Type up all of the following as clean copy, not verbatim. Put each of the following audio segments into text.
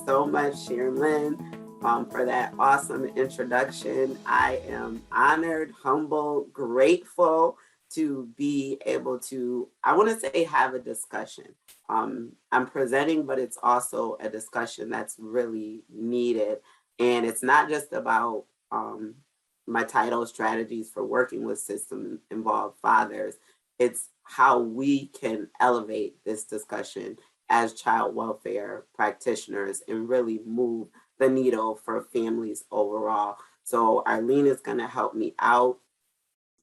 so much, Sharon Lynn, for that awesome introduction. I am honored, humble, grateful to be able to, I want to say, have a discussion. I'm presenting, but it's also a discussion that's really needed. And it's not just about my title, strategies for working with system involved fathers. It's how we can elevate this discussion as child welfare practitioners and really move the needle for families overall. So Arlene is going to help me out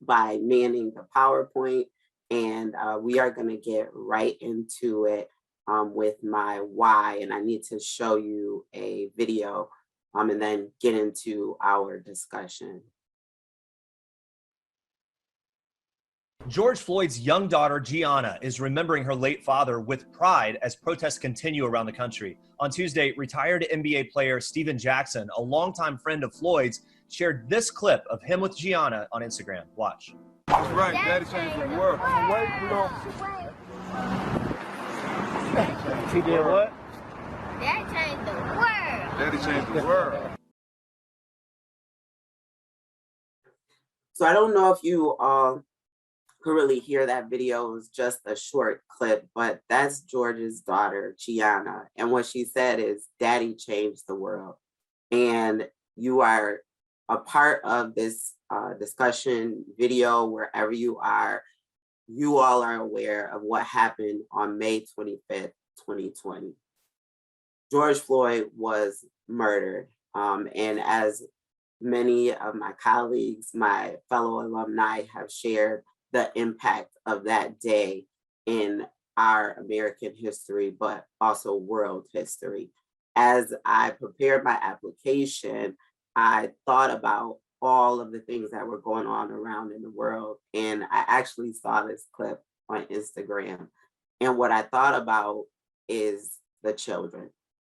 by manning the PowerPoint, and we are going to get right into it with my why. And I need to show you a video and then get into our discussion. George Floyd's young daughter, Gianna, is remembering her late father with pride as protests continue around the country. On Tuesday, retired NBA player Steven Jackson, a longtime friend of Floyd's, shared this clip of him with Gianna on Instagram. Watch. That's right. Daddy changed the world. He did what? Daddy changed the world. Daddy changed the world. So I don't know if you could really hear that video. It was just a short clip, but that's George's daughter, Gianna. And what she said is, Daddy changed the world. And you are a part of this discussion video, wherever you are. You all are aware of what happened on May 25th, 2020. George Floyd was murdered. And as many of my colleagues, my fellow alumni have shared, the impact of that day in our American history, but also world history. As I prepared my application, I thought about all of the things that were going on around in the world. And I actually saw this clip on Instagram. And what I thought about is the children.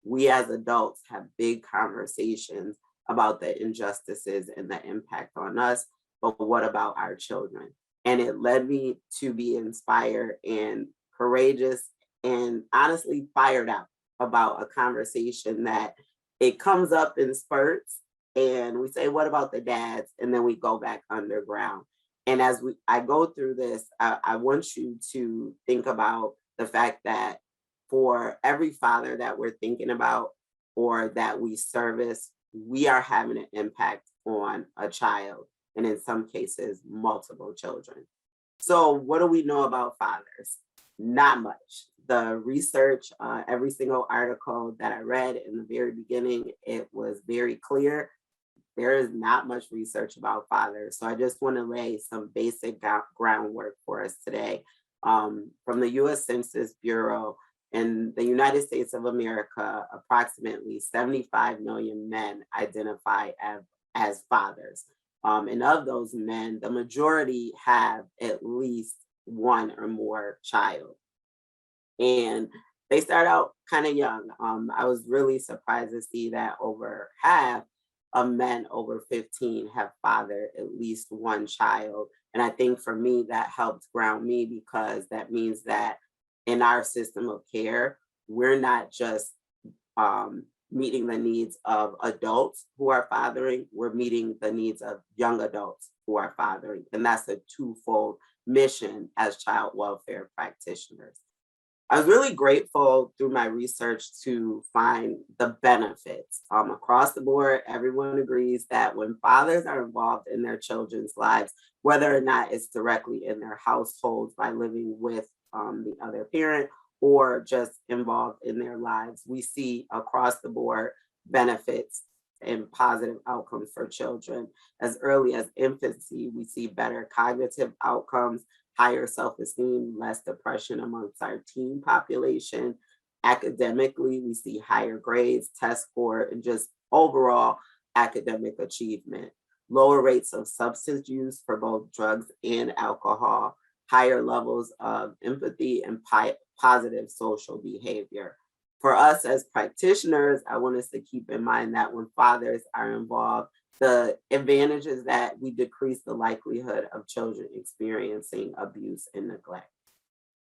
We as adults have big conversations about the injustices and the impact on us, but what about our children? And it led me to be inspired and courageous and honestly fired up about a conversation that it comes up in spurts and we say, what about the dads? And then we go back underground. And as I go through this, I want you to think about the fact that for every father that we're thinking about or that we service, we are having an impact on a child, and in some cases, multiple children. So what do we know about fathers? Not much. The research, every single article that I read in the very beginning, it was very clear. There is not much research about fathers. So I just want to lay some basic groundwork for us today. From the US Census Bureau, in the United States of America, approximately 75 million men identify as fathers. And of those men, the majority have at least one or more child. And they start out kind of young. I was really surprised to see that over half of men over 15 have fathered at least one child. And I think for me, that helped ground me, because that means that in our system of care, we're not just meeting the needs of adults who are fathering, we're meeting the needs of young adults who are fathering. And that's a twofold mission as child welfare practitioners. I was really grateful through my research to find the benefits. Across the board, everyone agrees that when fathers are involved in their children's lives, whether or not it's directly in their households by living with the other parent or just involved in their lives, we see across the board benefits and positive outcomes for children. As early as infancy, we see better cognitive outcomes, higher self-esteem, less depression amongst our teen population. Academically, we see higher grades, test score, and just overall academic achievement. Lower rates of substance use for both drugs and alcohol, higher levels of empathy and positive social behavior. For us as practitioners, I want us to keep in mind that when fathers are involved, the advantage is that we decrease the likelihood of children experiencing abuse and neglect.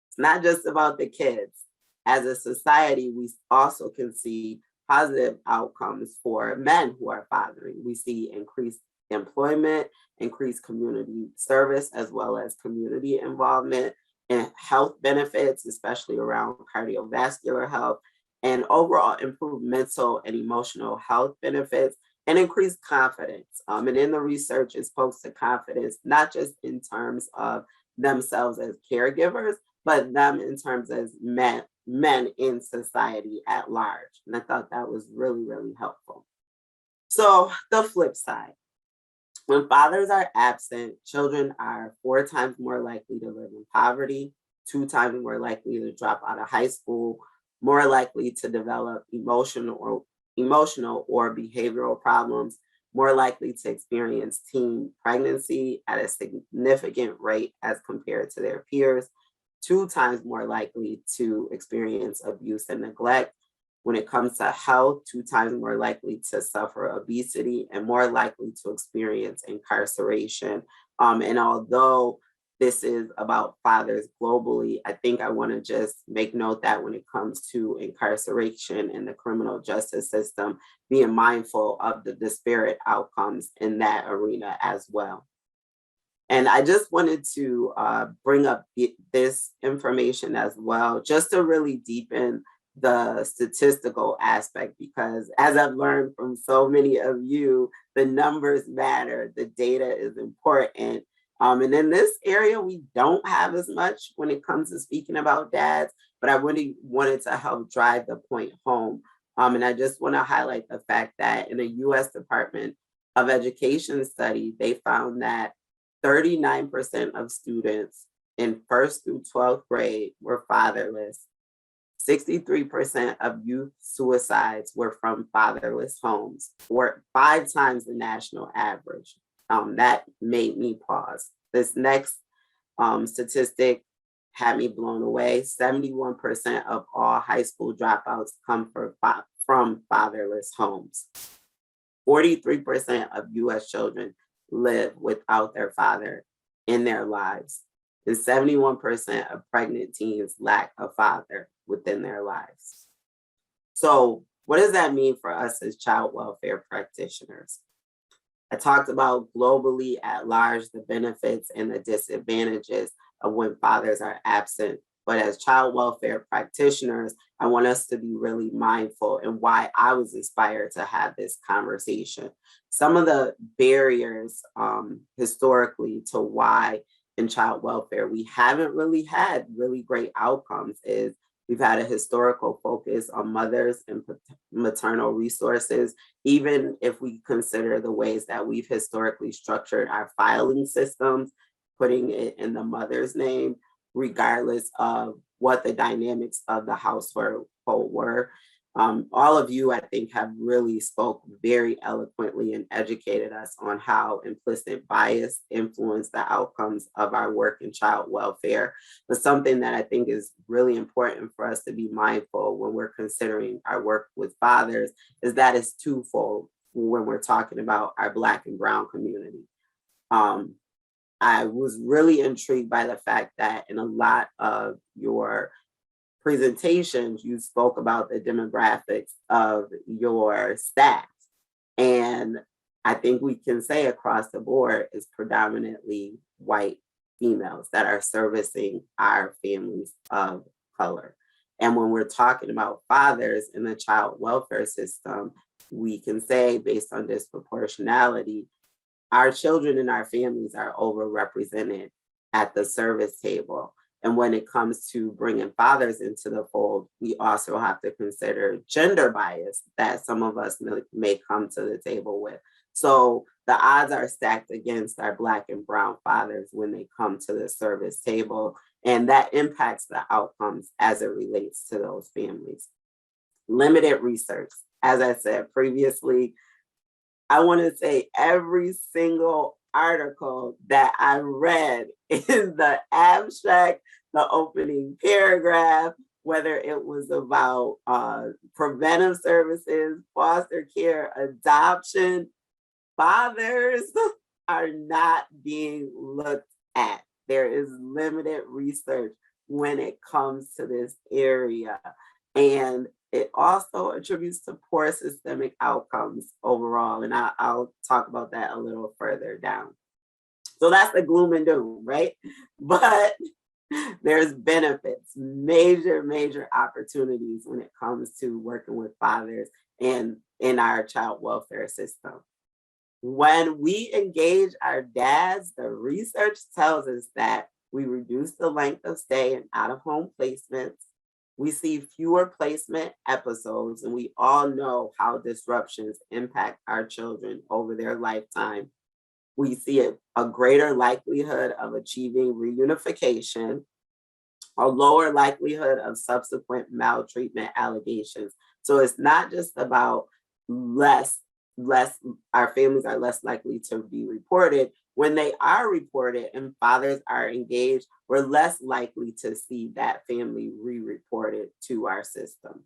It's not just about the kids. As a society, we also can see positive outcomes for men who are fathering. We see increased employment, increased community service, as well as community involvement and health benefits, especially around cardiovascular health, and overall improved mental and emotional health benefits and increased confidence. And in the research, it spoke to confidence, not just in terms of themselves as caregivers, but them in terms as men in society at large. And I thought that was really, really helpful. So the flip side, when fathers are absent, children are 4 times more likely to live in poverty, 2 times more likely to drop out of high school, more likely to develop emotional or behavioral problems, more likely to experience teen pregnancy at a significant rate as compared to their peers, 2 times more likely to experience abuse and neglect. When it comes to health, 2 times more likely to suffer obesity and more likely to experience incarceration. And although this is about fathers globally, I think I want to just make note that when it comes to incarceration in the criminal justice system, being mindful of the disparate outcomes in that arena as well. And I just wanted to bring up this information as well, just to really deepen the statistical aspect, because as I've learned from so many of you, the numbers matter, the data is important. And in this area, we don't have as much when it comes to speaking about dads, but I really wanted to help drive the point home. And I just want to highlight the fact that in a US Department of Education study, they found that 39% of students in 1st through 12th grade were fatherless. 63% of youth suicides were from fatherless homes, or 5 times the national average. That made me pause. This next statistic had me blown away. 71% of all high school dropouts come from fatherless homes. 43% of US children live without their father in their lives. And 71% of pregnant teens lack a father within their lives. So what does that mean for us as child welfare practitioners? I talked about globally at large the benefits and the disadvantages of when fathers are absent. But as child welfare practitioners, I want us to be really mindful and why I was inspired to have this conversation. Some of the barriers historically to why in child welfare we haven't really had really great outcomes is we've had a historical focus on mothers and maternal resources, even if we consider the ways that we've historically structured our filing systems, putting it in the mother's name, regardless of what the dynamics of the household were. All of you, I think, have really spoke very eloquently and educated us on how implicit bias influence the outcomes of our work in child welfare. But something that I think is really important for us to be mindful when we're considering our work with fathers is that it's twofold when we're talking about our Black and Brown community. I was really intrigued by the fact that in a lot of your presentations, you spoke about the demographics of your staff. And I think we can say across the board is predominantly white females that are servicing our families of color. And when we're talking about fathers in the child welfare system, we can say based on disproportionality, our children and our families are overrepresented at the service table. And when it comes to bringing fathers into the fold, we also have to consider gender bias that some of us may come to the table with. So the odds are stacked against our Black and Brown fathers when they come to the service table, and that impacts the outcomes as it relates to those families. Limited research. As I said previously, I want to say every single article that I read in the abstract, the opening paragraph, whether it was about preventive services, foster care, adoption, fathers are not being looked at. There is limited research when it comes to this area. And it also attributes to poor systemic outcomes overall. And I'll talk about that a little further down. So that's the gloom and doom, right? But there's benefits, major opportunities when it comes to working with fathers and in our child welfare system. When we engage our dads, the research tells us that we reduce the length of stay in out-of-home placements. We see fewer placement episodes, and we all know how disruptions impact our children over their lifetime. We see a greater likelihood of achieving reunification, a lower likelihood of subsequent maltreatment allegations. So it's not just about our families are less likely to be reported. When they are reported and fathers are engaged, we're less likely to see that family re-reported to our system.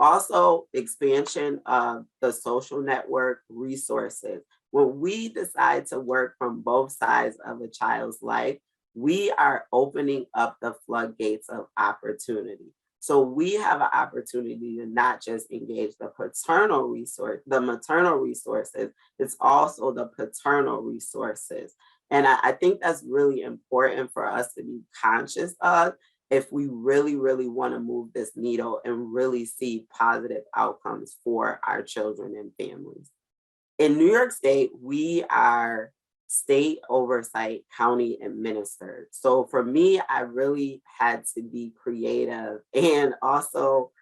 Also, expansion of the social network resources. When we decide to work from both sides of a child's life, we are opening up the floodgates of opportunity. So we have an opportunity to not just engage the maternal resources, it's also the paternal resources. And I think that's really important for us to be conscious of if we really want to move this needle and really see positive outcomes for our children and families. In New York State, we are state oversight, county administered. So for me, I really had to be creative and also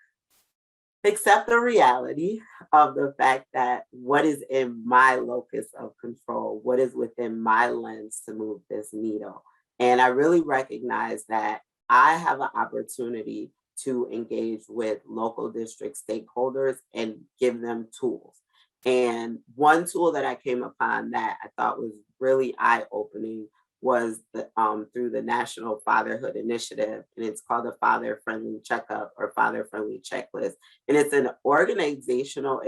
accept the reality of the fact that what is in my locus of control, what is within my lens to move this needle. And I really recognize that I have an opportunity to engage with local district stakeholders and give them tools. And one tool that I came upon that I thought was really eye-opening was through the National Fatherhood Initiative, and it's called the Father Friendly Checkup or Father Friendly Checklist. And it's an organizational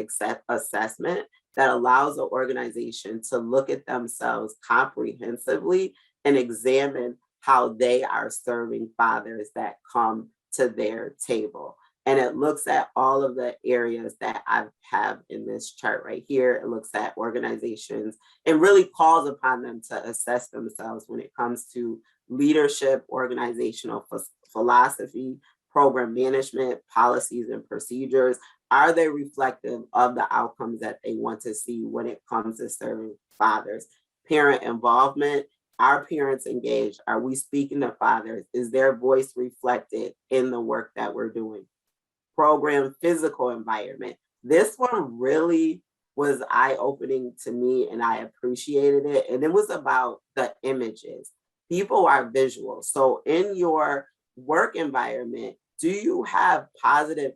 assessment that allows the organization to look at themselves comprehensively and examine how they are serving fathers that come to their table. And it looks at all of the areas that I have in this chart right here. It looks at organizations and really calls upon them to assess themselves when it comes to leadership, organizational philosophy, program management, policies and procedures. Are they reflective of the outcomes that they want to see when it comes to serving fathers? Parent involvement. Are parents engaged? Are we speaking to fathers? Is their voice reflected in the work that we're doing? Program physical environment. This one really was eye-opening to me and I appreciated it. And it was about the images. People are visual. So in your work environment, do you have positive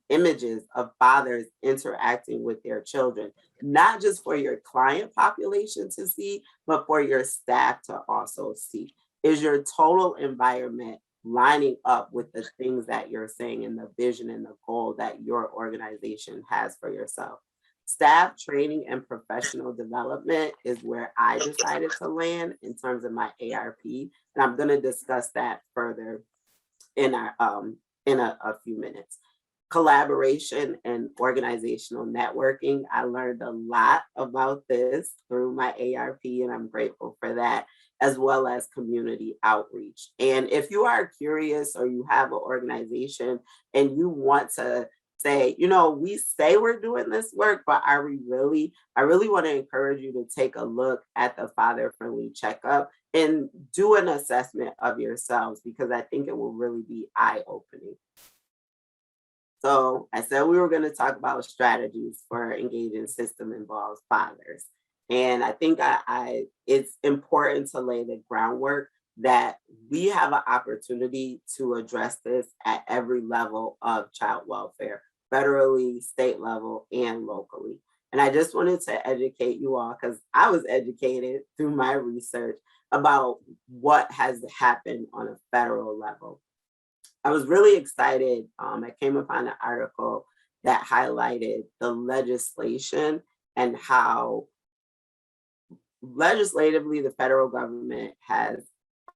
images of fathers interacting with their children? Not just for your client population to see, but for your staff to also see. Is your total environment lining up with the things that you're saying and the vision and the goal that your organization has for yourself? Staff training and professional development is where I decided to land in terms of my ARP. And I'm going to discuss that further in a few minutes. Collaboration and organizational networking. I learned a lot about this through my ARP, and I'm grateful for that, as well as community outreach. And if you are curious or you have an organization and you want to say, we say we're doing this work, but are we really? I really want to encourage you to take a look at the Father Friendly Checkup and do an assessment of yourselves, because I think it will really be eye-opening. So I said we were going to talk about strategies for engaging system-involved fathers. And I think it's important to lay the groundwork that we have an opportunity to address this at every level of child welfare, federally, state level, and locally. And I just wanted to educate you all, because I was educated through my research about what has happened on a federal level. I was really excited. I came upon an article that highlighted the legislation and how legislatively the federal government has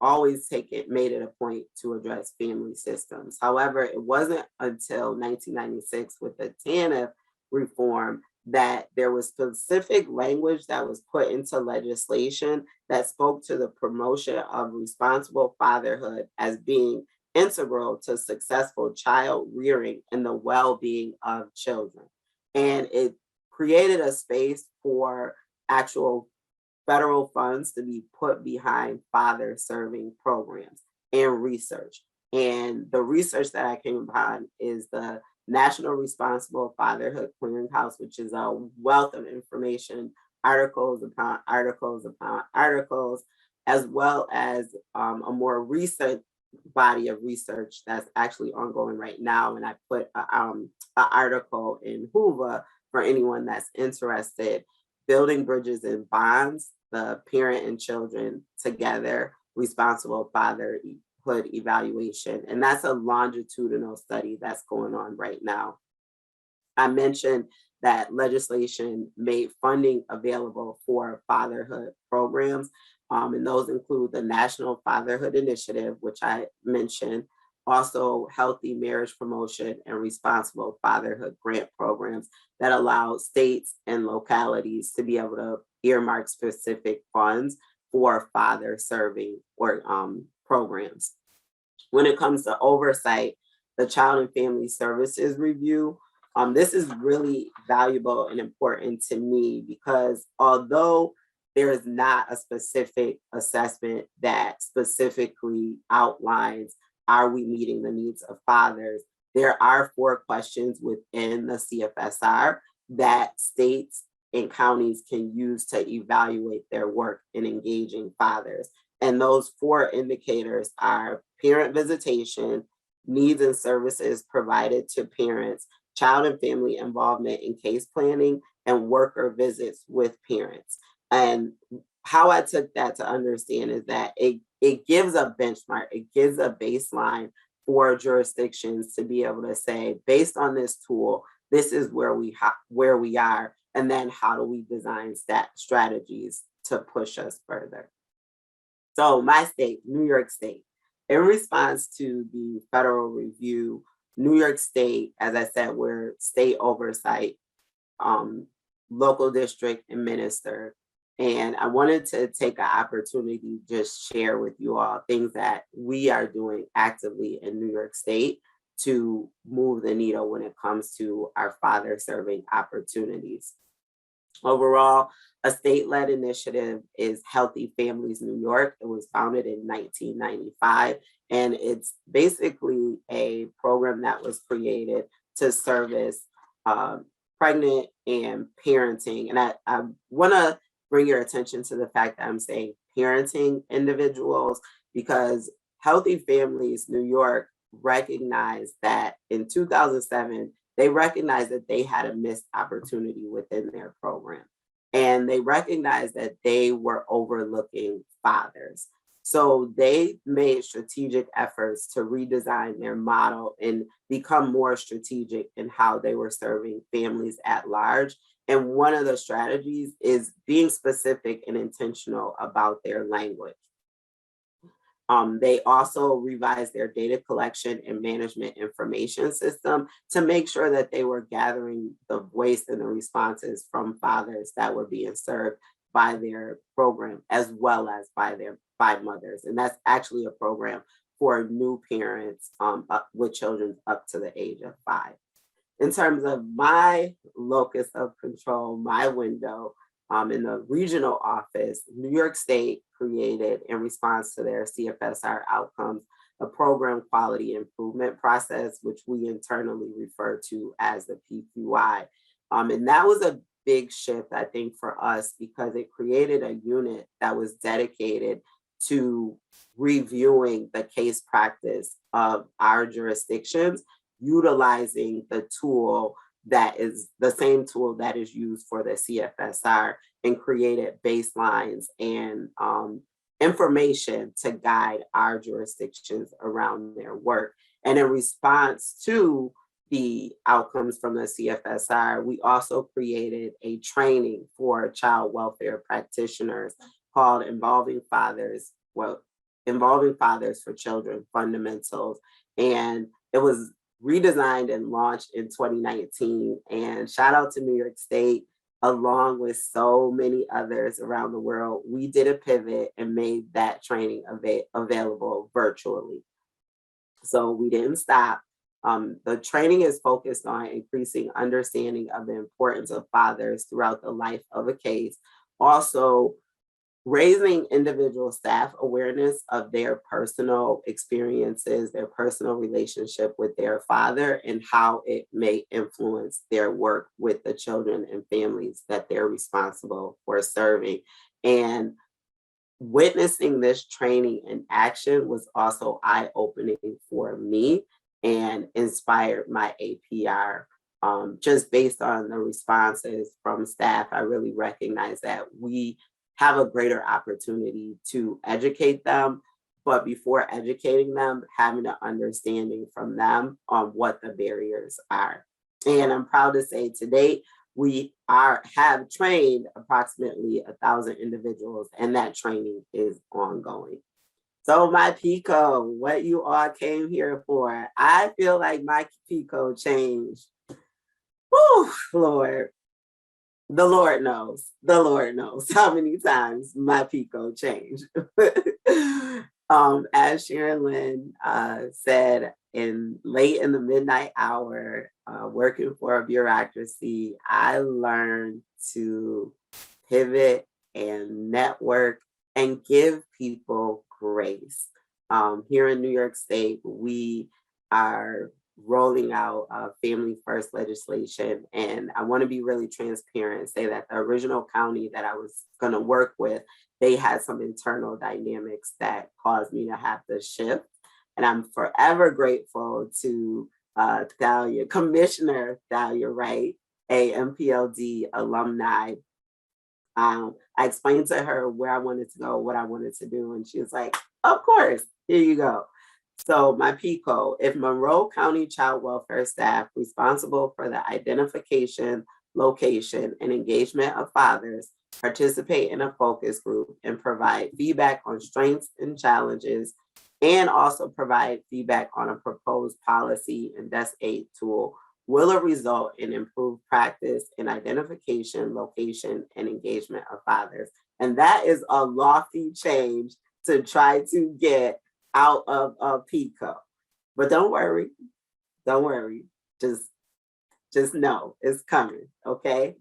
always made it a point to address family systems. However, it wasn't until 1996 with the TANF reform that there was specific language that was put into legislation that spoke to the promotion of responsible fatherhood as being integral to successful child rearing and the well-being of children. And it created a space for actual federal funds to be put behind father serving programs and research. And the research that I came upon is the National Responsible Fatherhood Clearinghouse, which is a wealth of information, articles upon articles upon articles, as well as a more recent body of research that's actually ongoing right now. And I put an article in Hoover for anyone that's interested. Building Bridges and Bonds, the Parent and Children Together Responsible Fatherhood Evaluation. And that's a longitudinal study that's going on right now. I mentioned that legislation made funding available for fatherhood programs. And those include the National Fatherhood Initiative, which I mentioned, also healthy marriage promotion and responsible fatherhood grant programs that allow states and localities to be able to earmark specific funds for father serving or programs. When it comes to oversight, the Child and Family Services Review, this is really valuable and important to me because although there is not a specific assessment that specifically outlines, are we meeting the needs of fathers? There are 4 questions within the CFSR that states and counties can use to evaluate their work in engaging fathers. And those 4 indicators are parent visitation, needs and services provided to parents, child and family involvement in case planning, and worker visits with parents. And how I took that to understand is that it gives a benchmark, it gives a baseline for jurisdictions to be able to say, based on this tool, this is where we are, and then how do we design strategies to push us further. So my state, New York State, in response to the federal review, New York State, as I said, we're state oversight, local district administered. And I wanted to take an opportunity to just share with you all things that we are doing actively in New York State to move the needle when it comes to our father serving opportunities. Overall, a state-led initiative is Healthy Families New York. It was founded in 1995, and it's basically a program that was created to service pregnant and parenting. And I want to bring your attention to the fact that I'm saying parenting individuals, because Healthy Families New York recognized that in 2007, they recognized that they had a missed opportunity within their program. And they recognized that they were overlooking fathers. So they made strategic efforts to redesign their model and become more strategic in how they were serving families at large. And one of the strategies is being specific and intentional about their language. They also revised their data collection and management information system to make sure that they were gathering the voice and the responses from fathers that were being served by their program, as well as by mothers. And that's actually a program for new parents with children up to the age of 5. In terms of my locus of control, my window, in the regional office, New York State created, in response to their CFSR outcomes, a program quality improvement process, which we internally refer to as the PQI. And that was a big shift, I think, for us, because it created a unit that was dedicated to reviewing the case practice of our jurisdictions, utilizing the tool that is the same tool that is used for the CFSR, and created baselines and information to guide our jurisdictions around their work. And in response to the outcomes from the CFSR, we also created a training for child welfare practitioners called Involving Fathers, Involving Fathers for Children Fundamentals. And it was redesigned and launched in 2019. And shout out to New York State, along with so many others around the world. We did a pivot and made that training available virtually. So we didn't stop. The training is focused on increasing understanding of the importance of fathers throughout the life of a case. Also, raising individual staff awareness of their personal experiences, their personal relationship with their father, and how it may influence their work with the children and families that they're responsible for serving. And witnessing this training in action was also eye-opening for me and inspired my APR. Just based on the responses from staff, I really recognize that we have a greater opportunity to educate them, but before educating them, having an understanding from them on what the barriers are. And I'm proud to say to date, we have trained approximately 1,000 individuals, and that training is ongoing. So my PICO, what you all came here for, I feel like my PICO changed. Whew, Lord. The Lord knows how many times my PICO changed. As Sharon Lynn said, late in the midnight hour, working for a bureaucracy, I learned to pivot and network and give people grace. Here in New York State, we are rolling out family first legislation. And I want to be really transparent and say that the original county that I was going to work with, they had some internal dynamics that caused me to have to shift. And I'm forever grateful to Thalia, Commissioner Thalia Wright, a MPLD alumni. I explained to her where I wanted to go, what I wanted to do. And she was like, of course, here you go. So my PICO, if Monroe County child welfare staff responsible for the identification, location, and engagement of fathers participate in a focus group and provide feedback on strengths and challenges, and also provide feedback on a proposed policy and desk aid tool, will it result in improved practice in identification, location, and engagement of fathers? And that is a lofty change to try to get out of PICO. But don't worry, just know it's coming, okay?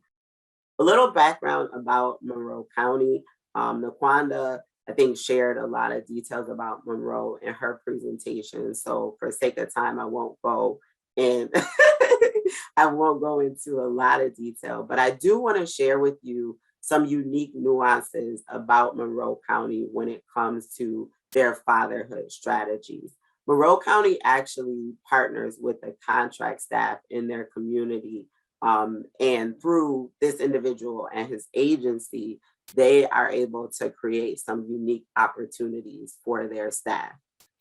A little background about Monroe County. Naquanda, I think, shared a lot of details about Monroe in her presentation. So for sake of time, I won't go and I won't go into a lot of detail, but I do want to share with you some unique nuances about Monroe County when it comes to their fatherhood strategies. Monroe County actually partners with the contract staff in their community. And through this individual and his agency, they are able to create some unique opportunities for their staff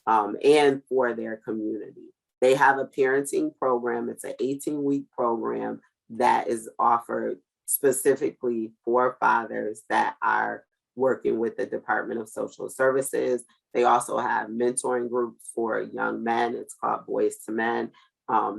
and for their community. They have a parenting program. It's an 18-week program that is offered specifically for fathers that are working with the Department of Social Services. They also have mentoring groups for young men. It's called Boys to Men.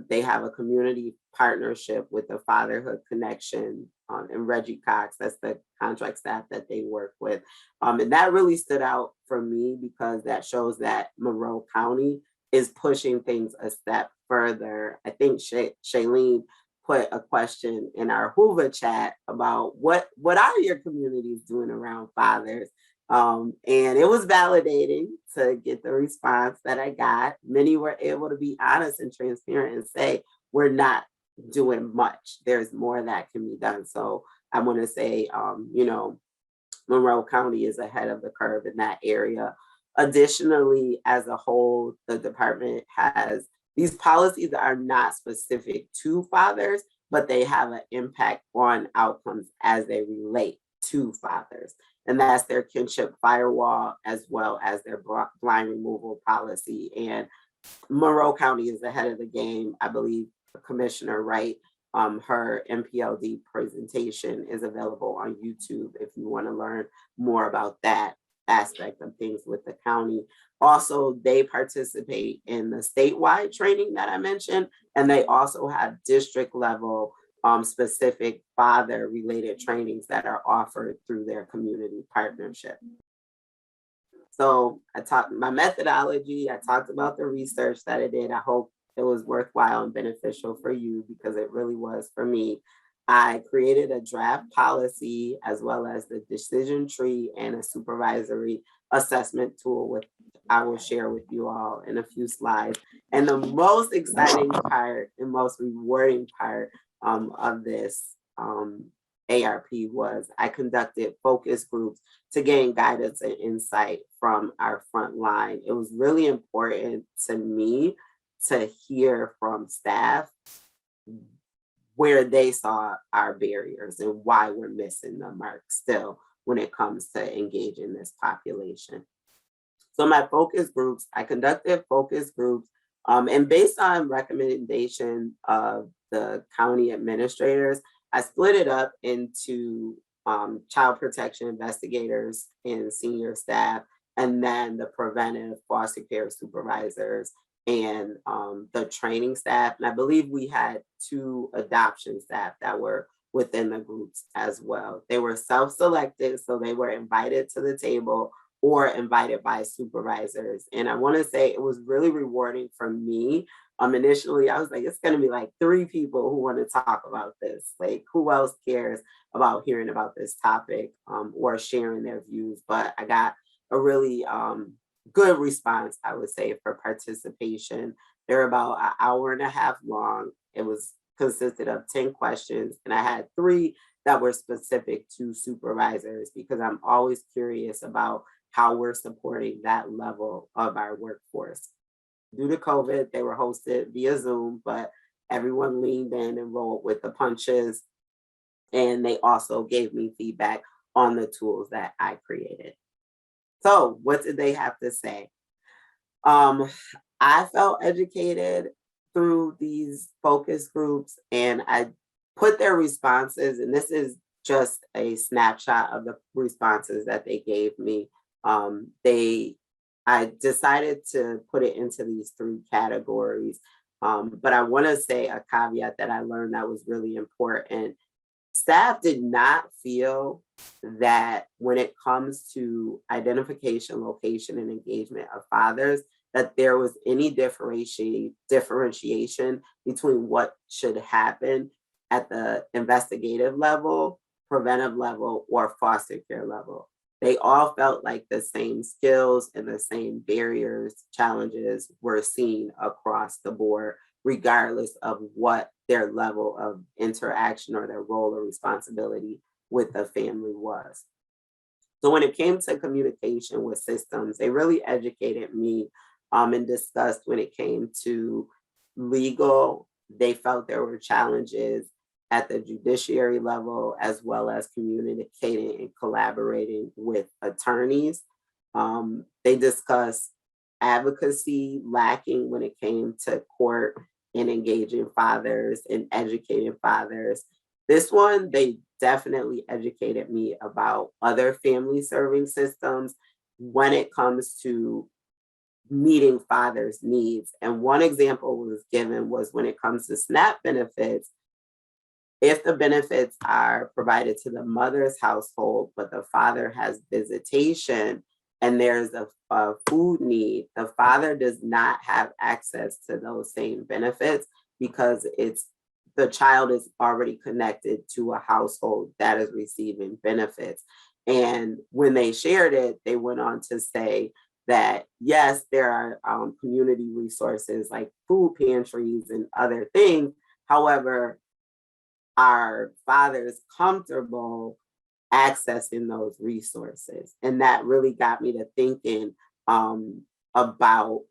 They have a community partnership with the Fatherhood Connection and Reggie Cox. That's the contract staff that they work with. And that really stood out for me because that shows that Monroe County is pushing things a step further. I think Shailene put a question in our Hoover chat about what are your communities doing around fathers? And it was validating to get the response that I got. Many were able to be honest and transparent and say, we're not doing much. There's more that can be done. So I want to say, Monroe County is ahead of the curve in that area. Additionally, as a whole, the department has these policies that are not specific to fathers, but they have an impact on outcomes as they relate to fathers. And that's their kinship firewall, as well as their blind removal policy. And Monroe County is ahead of the game. I believe Commissioner Wright, her MPLD presentation is available on YouTube if you want to learn more about that aspect of things with the county. Also, they participate in the statewide training that I mentioned, and they also have district level specific father related trainings that are offered through their community partnership. So I talked my methodology, I talked about the research that I did. I hope it was worthwhile and beneficial for you because it really was for me. I created a draft policy as well as the decision tree and a supervisory assessment tool, which I will share with you all in a few slides. And the most exciting part and most rewarding part of this ARP was I conducted focus groups to gain guidance and insight from our front line. It was really important to me to hear from staff where they saw our barriers and why we're missing the mark still when it comes to engaging this population. So my focus groups, I conducted focus groups and based on recommendation of the county administrators, I split it up into child protection investigators and senior staff, and then the preventive foster care supervisors and the training staff. And I believe we had 2 adoption staff that were within the groups as well. They were self-selected, so they were invited to the table or invited by supervisors. And I want to say it was really rewarding for me. Initially, I was like, it's going to be like 3 people who want to talk about this. Like, who else cares about hearing about this topic or sharing their views? But I got a really good response, I would say, for participation. They're about an hour and a half long. It was consisted of 10 questions, and I had 3 that were specific to supervisors because I'm always curious about how we're supporting that level of our workforce. Due to COVID, they were hosted via Zoom, but everyone leaned in and rolled with the punches. And they also gave me feedback on the tools that I created. So what did they have to say? I felt educated through these focus groups and I put their responses, and this is just a snapshot of the responses that they gave me. I decided to put it into these 3 categories, but I want to say a caveat that I learned that was really important. Staff did not feel that when it comes to identification, location, and engagement of fathers, that there was any differentiation between what should happen at the investigative level, preventive level, or foster care level. They all felt like the same skills and the same barriers, challenges were seen across the board, regardless of what their level of interaction or their role or responsibility with the family was. So when it came to communication with systems, they really educated me and discussed when it came to legal. They felt there were challenges at the judiciary level, as well as communicating and collaborating with attorneys. They discussed advocacy lacking when it came to court and engaging fathers and educating fathers. This one, they definitely educated me about other family serving systems when it comes to meeting fathers' needs. And one example was given was when it comes to SNAP benefits. If the benefits are provided to the mother's household, but the father has visitation and there's a food need, the father does not have access to those same benefits because the child is already connected to a household that is receiving benefits. And when they shared it, they went on to say that, yes, there are community resources like food pantries and other things. However, are fathers comfortable accessing those resources? And that really got me to thinking about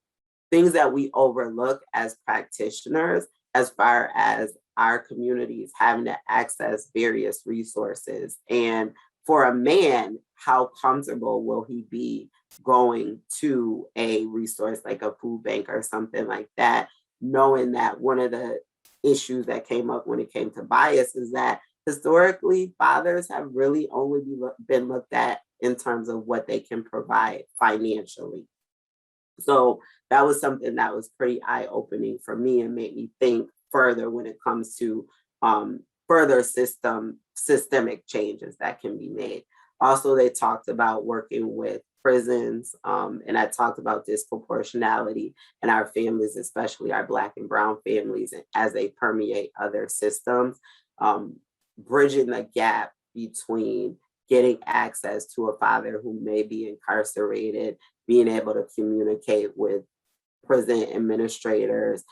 things that we overlook as practitioners, as far as our communities having to access various resources. And for a man, how comfortable will he be going to a resource like a food bank or something like that, knowing that one of the issues that came up when it came to bias is that historically fathers have really only been looked at in terms of what they can provide financially. So that was something that was pretty eye-opening for me and made me think further when it comes to further systemic changes that can be made. Also, they talked about working with prisons, and I talked about disproportionality in our families, especially our Black and Brown families, as they permeate other systems, bridging the gap between getting access to a father who may be incarcerated, being able to communicate with prison administrators,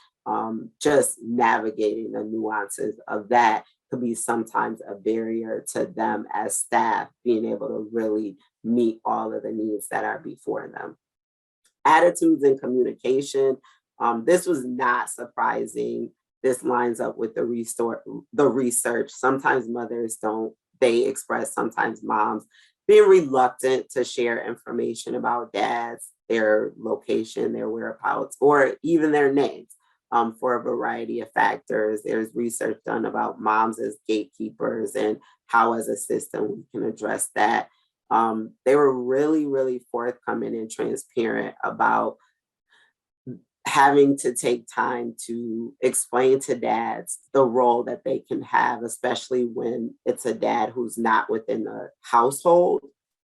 just navigating the nuances of that could be sometimes a barrier to them as staff being able to really meet all of the needs that are before them. Attitudes and communication. This was not surprising. This lines up with the research. Sometimes mothers they express, sometimes moms being reluctant to share information about dads, their location, their whereabouts, or even their names. For a variety of factors. There's research done about moms as gatekeepers and how as a system we can address that. They were really, really forthcoming and transparent about having to take time to explain to dads the role that they can have, especially when it's a dad who's not within the household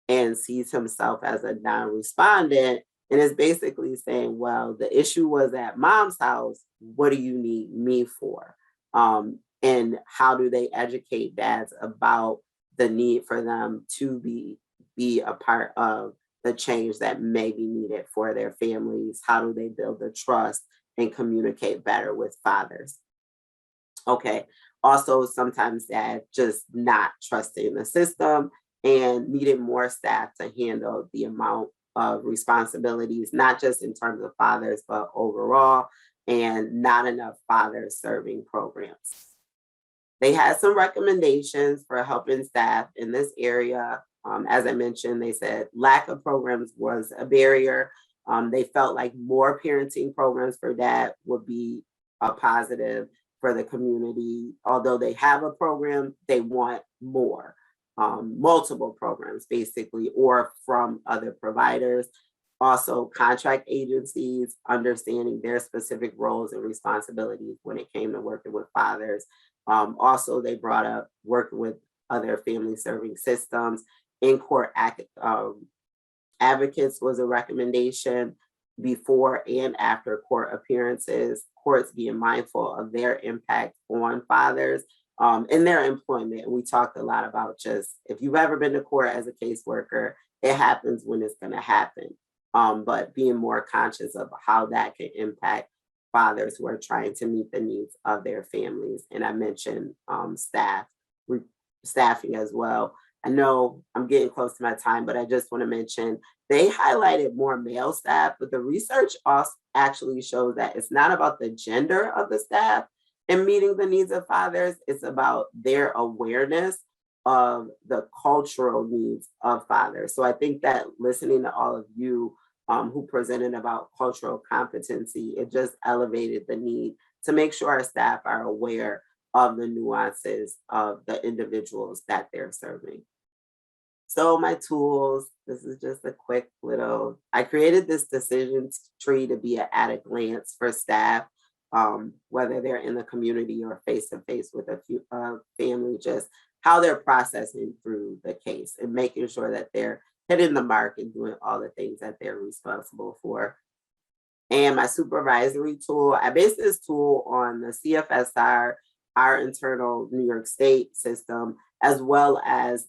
and sees himself as a non-respondent. And is basically saying, well, the issue was at mom's house. What do you need me for? And how do they educate dads about the need for them to be a part of the change that may be needed for their families? How do they build the trust and communicate better with fathers? Okay. Also, sometimes dads just not trusting the system and needing more staff to handle the amount of responsibilities, not just in terms of fathers, but overall, and not enough fathers serving programs. They had some recommendations for helping staff in this area. As I mentioned, they said lack of programs was a barrier. They felt like more parenting programs for dad would be a positive for the community. Although they have a program, they want more. Multiple programs, basically, or from other providers. Also, contract agencies, understanding their specific roles and responsibilities when it came to working with fathers. Also, they brought up working with other family serving systems. In-court advocates was a recommendation before and after court appearances, courts being mindful of their impact on fathers. In their employment. We talked a lot about just, if you've ever been to court as a caseworker, it happens when it's going to happen. But being more conscious of how that can impact fathers who are trying to meet the needs of their families. And I mentioned staffing as well. I know I'm getting close to my time, but I just want to mention they highlighted more male staff, but the research also actually shows that it's not about the gender of the staff and meeting the needs of fathers. It's about their awareness of the cultural needs of fathers. So I think that listening to all of you who presented about cultural competency, it just elevated the need to make sure our staff are aware of the nuances of the individuals that they're serving. So my tools, this is just a quick little, I created this decision tree to be at a glance for staff, whether they're in the community or face-to-face with a family, just how they're processing through the case and making sure that they're hitting the mark and doing all the things that they're responsible for. And my supervisory tool, I based this tool on the CFSR, our internal New York State system, as well as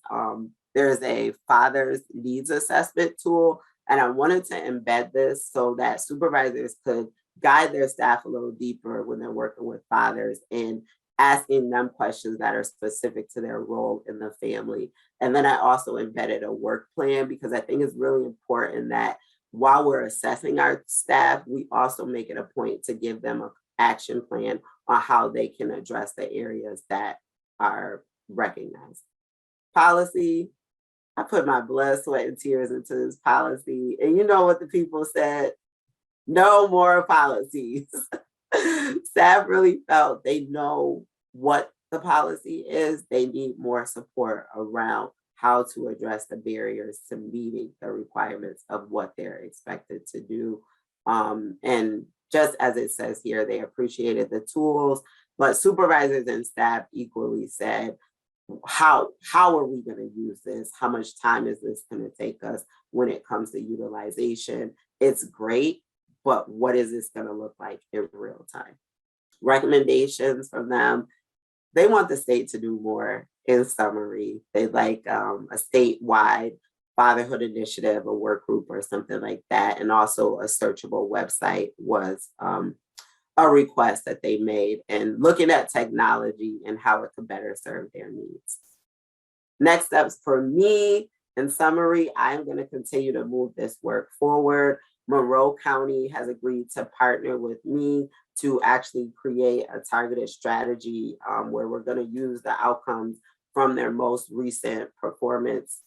there's a father's needs assessment tool. And I wanted to embed this so that supervisors could guide their staff a little deeper when they're working with fathers and asking them questions that are specific to their role in the family. And then I also embedded a work plan because I think it's really important that while we're assessing our staff, we also make it a point to give them an action plan on how they can address the areas that are recognized. Policy, I put my blood, sweat, and tears into this policy. And you know what the people said? No more policies. Staff really felt they know what the policy is. They need more support around how to address the barriers to meeting the requirements of what they're expected to do. And just as it says here, they appreciated the tools, but supervisors and staff equally said, how are we going to use this? How much time is this going to take us when it comes to utilization? It's great, but what is this going to look like in real time? Recommendations from them. They want the state to do more. In summary, they'd like a statewide fatherhood initiative, a work group or something like that. And also a searchable website was a request that they made, and looking at technology and how it could better serve their needs. Next steps for me, in summary, I'm going to continue to move this work forward. Monroe County has agreed to partner with me to actually create a targeted strategy where we're going to use the outcomes from their most recent performance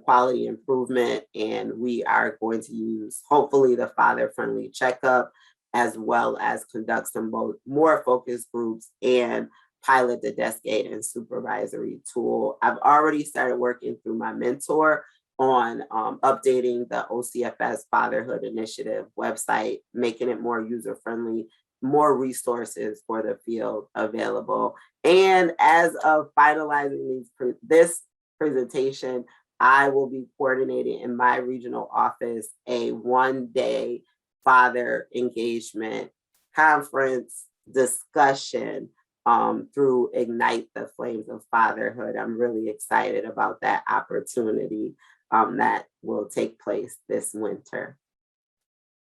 quality improvement. And we are going to use, hopefully, the father-friendly checkup, as well as conduct some more focus groups and pilot the desk aid and supervisory tool. I've already started working through my mentor on updating the OCFS Fatherhood Initiative website, making it more user-friendly, more resources for the field available. And as of finalizing this presentation, I will be coordinating in my regional office a one-day father engagement conference discussion through Ignite the Flames of Fatherhood. I'm really excited about that opportunity that will take place this winter.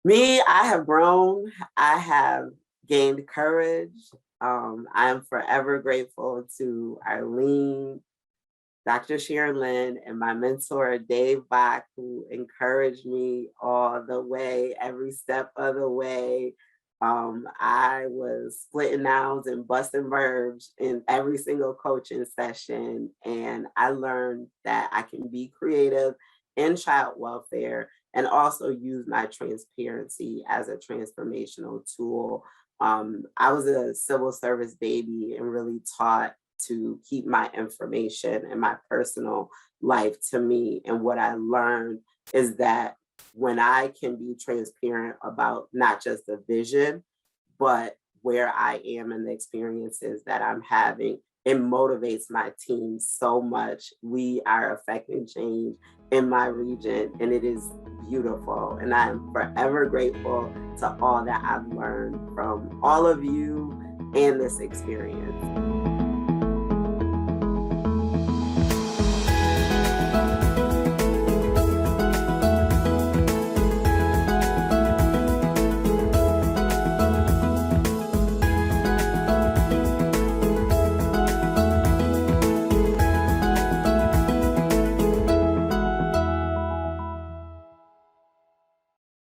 Me, I have grown. I have gained courage. I am forever grateful to Arlene, Dr. Sharon Lynn, and my mentor, Dave Bach, who encouraged me all the way, every step of the way. I was splitting nouns and busting verbs in every single coaching session. And I learned that I can be creative in child welfare and also use my transparency as a transformational tool. I was a civil service baby and really taught to keep my information and my personal life to me. And what I learned is that when I can be transparent about not just the vision, but where I am and the experiences that I'm having, it motivates my team so much. We are affecting change in my region, and it is beautiful. And I'm forever grateful to all that I've learned from all of you and this experience.